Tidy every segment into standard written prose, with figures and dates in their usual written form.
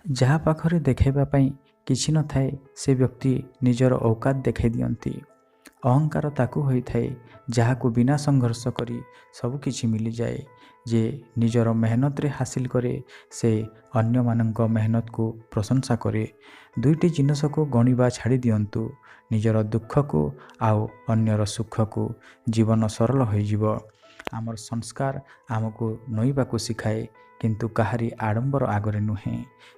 ଯାହା ପାଖରେ ଦେଖାଇବା ପାଇଁ କିଛି ନଥାଏ ସେ ବ୍ୟକ୍ତି ନିଜର ଔକାତ ଦେଖାଇ ଦିଅନ୍ତି। ଅହଙ୍କାର ତାକୁ ହୋଇଥାଏ ଯାହାକୁ ବିନା ସଂଘର୍ଷ କରି ସବୁକିଛି ମିଳିଯାଏ। ଯେ ନିଜର ମେହନତରେ ହାସିଲ କରେ ସେ ଅନ୍ୟମାନଙ୍କ ମେହନତକୁ ପ୍ରଶଂସା କରେ। ଦୁଇଟି ଜିନିଷକୁ ଗଣିବା ଛାଡ଼ି ଦିଅନ୍ତୁ, ନିଜର ଦୁଃଖକୁ ଆଉ ଅନ୍ୟର ସୁଖକୁ। ଜୀବନ ସରଳ ହୋଇଯିବ। ଆମର ସଂସ୍କାର ଆମକୁ ନଇବାକୁ ଶିଖାଏ, କିନ୍ତୁ କାହାରି ଆଡ଼ମ୍ବର ଆଗରେ ନୁହେଁ।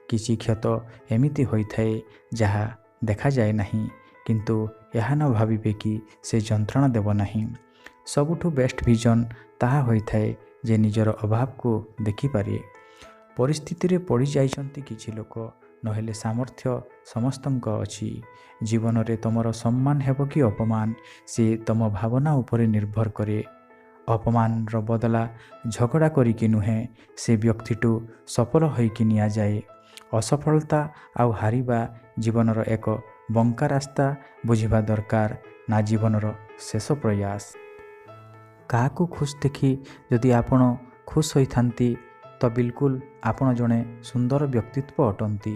କିଛି କ୍ଷତ ଏମିତି ହୋଇଥାଏ ଯାହା ଦେଖାଯାଏ ନାହିଁ, କିନ୍ତୁ ଏହା ନ ଭାବିବେ କି ସେ ଯନ୍ତ୍ରଣା ଦେବ ନାହିଁ। ସବୁଠୁ ବେଷ୍ଟ ଭିଜନ ତାହା ହୋଇଥାଏ ଯେ ନିଜର ଅଭାବକୁ ଦେଖିପାରେ। ପରିସ୍ଥିତିରେ ପଡ଼ିଯାଇଛନ୍ତି କିଛି ଲୋକ, ନହେଲେ ସାମର୍ଥ୍ୟ ସମସ୍ତଙ୍କ ଅଛି। ଜୀବନରେ ତୁମର ସମ୍ମାନ ହେବ କି ଅପମାନ ସେ ତୁମ ଭାବନା ଉପରେ ନିର୍ଭର କରେ। ଅପମାନର ବଦଲା ଝଗଡ଼ା କରିକି ନୁହେଁ, ସେ ବ୍ୟକ୍ତିଠୁ ସଫଳ ହୋଇକି ନିଆଯାଏ। ଅସଫଳତା ଆଉ ହାରିବା ଜୀବନର ଏକ ବଙ୍କା ରାସ୍ତା ବୁଝିବା ଦରକାର, ନା ଜୀବନର ଶେଷ ପ୍ରୟାସ। କାହାକୁ ଖୁସି ଦେଖି ଯଦି ଆପଣ ଖୁସି ହୋଇଥାନ୍ତି ତ ବିଲକୁଲ ଆପଣ ଜଣେ ସୁନ୍ଦର ବ୍ୟକ୍ତିତ୍ୱ ଅଟନ୍ତି।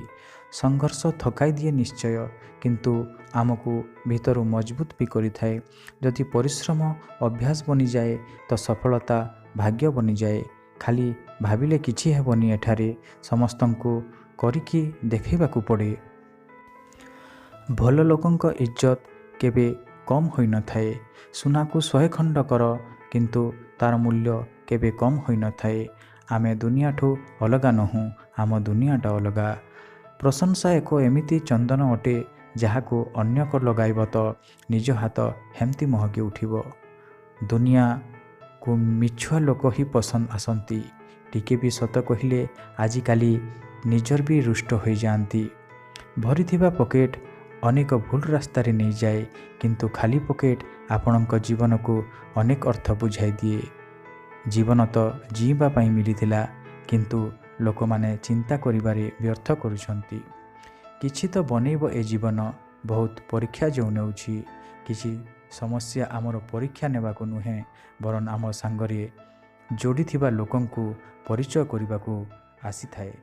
ସଂଘର୍ଷ ଥକାଇ ଦିଏ ନିଶ୍ଚୟ, କିନ୍ତୁ ଆମକୁ ଭିତରୁ ମଜବୁତ ବି କରିଥାଏ। ଯଦି ପରିଶ୍ରମ ଅଭ୍ୟାସ ବନିଯାଏ ତ ସଫଳତା ଭାଗ୍ୟ ବନିଯାଏ। ଖାଲି ଭାବିଲେ କିଛି ହେବନି, ଏଠାରେ ସମସ୍ତଙ୍କୁ କରିକି ଦେଖାଇବାକୁ ପଡ଼େ। ଭଲ ଲୋକଙ୍କ ଇଜ୍ଜତ କେବେ କମ୍ ହୋଇନଥାଏ। ସୁନାକୁ 100 ଖଣ୍ଡ କର, କିନ୍ତୁ ତାର ମୂଲ୍ୟ କେବେ କମ୍ ହୋଇନଥାଏ। ଆମେ ଦୁନିଆଠୁ ଅଲଗା ନୋହୁଁ, ଆମ ଦୁନିଆଟା ଅଲଗା। ପ୍ରଶଂସା ଏକ ଏମିତି ଚନ୍ଦନ ଅଟେ ଯାହାକୁ ଅନ୍ୟକୁ ଲଗାଇବ ତ ନିଜ ହାତ ହେମିତି ମହକି ଉଠିବ। ଦୁନିଆକୁ ମିଛୁଆ ଲୋକ ହିଁ ପସନ୍ଦ ଆସନ୍ତି। ଟିକେ ବି ସତ କହିଲେ ଆଜିକାଲି ନିଜର ବି ରୁଷ୍ଟ ହୋଇଯାଆନ୍ତି। ଭରିଥିବା ପକେଟ ଅନେକ ଭୁଲ ରାସ୍ତାରେ ନେଇଯାଏ, କିନ୍ତୁ ଖାଲି ପକେଟ ଆପଣଙ୍କ ଜୀବନକୁ ଅନେକ ଅର୍ଥ ବୁଝାଇ ଦିଏ। ଜୀବନ ତ ଜୀଇବା ପାଇଁ ମିଳିଥିଲା, କିନ୍ତୁ ଲୋକମାନେ ଚିନ୍ତା କରିବାରେ ବ୍ୟର୍ଥ କରୁଛନ୍ତି। କିଛି ତ ବନେଇବ ଏ ଜୀବନ, ବହୁତ ପରୀକ୍ଷା ଯେଉଁ ନେଉଛି। କିଛି ସମସ୍ୟା ଆମର ପରୀକ୍ଷା ନେବାକୁ ନୁହେଁ, ବରଂ ଆମ ସାଙ୍ଗରେ ଯୋଡ଼ିଥିବା ଲୋକଙ୍କୁ ପରିଚୟ କରିବାକୁ ଆସିଥାଏ।